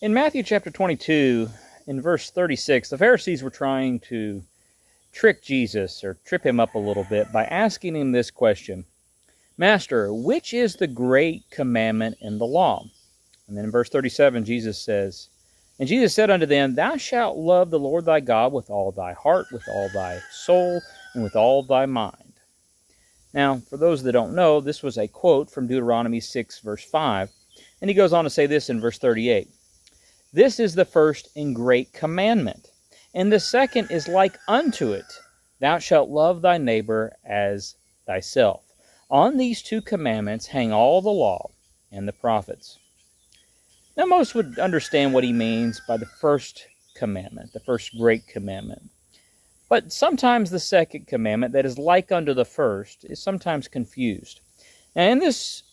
In Matthew chapter 22, in verse 36, the Pharisees were trying to trick Jesus or trip him up a little bit by asking him this question: Master, which is the great commandment in the law? And then in verse 37, Jesus says, And Jesus said unto them, Thou shalt love the Lord thy God with all thy heart, with all thy soul, and with all thy mind. Now, for those that don't know, this was a quote from Deuteronomy 6, verse 5. And he goes on to say this in verse 38. This is the first and great commandment. And the second is like unto it. Thou shalt love thy neighbor as thyself. On these two commandments hang all the law and the prophets. Now, most would understand what he means by the first commandment, the first great commandment. But sometimes the second commandment, that is like unto the first, is sometimes confused. Now, in this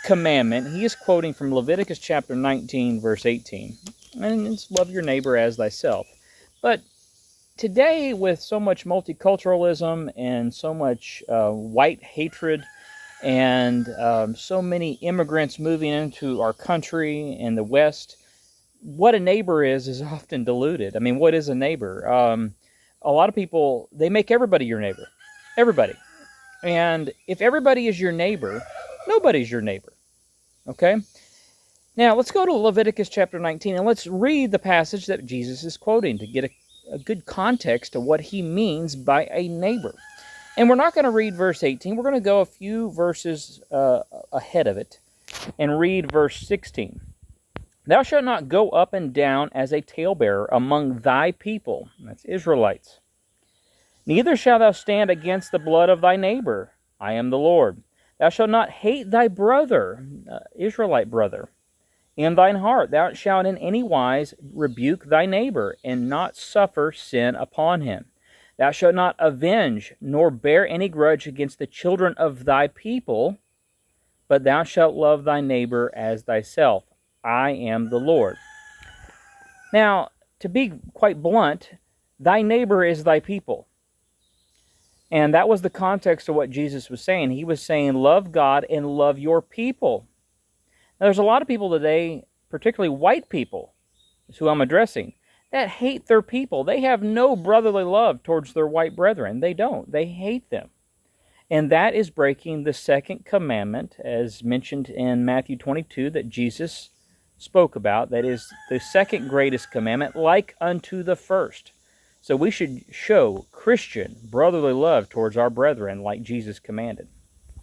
commandment, he is quoting from Leviticus chapter 19, verse 18. And it's love your neighbor as thyself. But today, with so much multiculturalism and so much white hatred and so many immigrants moving into our country in the West, what a neighbor is often diluted. I mean, what is a neighbor? A lot of people, they make everybody your neighbor. Everybody. And if everybody is your neighbor, nobody's your neighbor. Okay? Now, let's go to Leviticus chapter 19, and let's read the passage that Jesus is quoting to get a good context to what he means by a neighbor. And we're not going to read verse 18. We're going to go a few verses ahead of it and read verse 16. Thou shalt not go up and down as a talebearer among thy people. That's Israelites. Neither shalt thou stand against the blood of thy neighbor. I am the Lord. Thou shalt not hate thy brother, Israelite brother, in thine heart. Thou shalt in any wise rebuke thy neighbor, and not suffer sin upon him. Thou shalt not avenge, nor bear any grudge against the children of thy people, but thou shalt love thy neighbor as thyself. I am the Lord. Now, to be quite blunt, thy neighbor is thy people. And that was the context of what Jesus was saying. He was saying, love God and love your people. Now, there's a lot of people today, particularly white people, is who I'm addressing, that hate their people. They have no brotherly love towards their white brethren. They don't. They hate them. And that is breaking the second commandment, as mentioned in Matthew 22, that Jesus spoke about. That is the second greatest commandment, like unto the first. So we should show Christian brotherly love towards our brethren like Jesus commanded.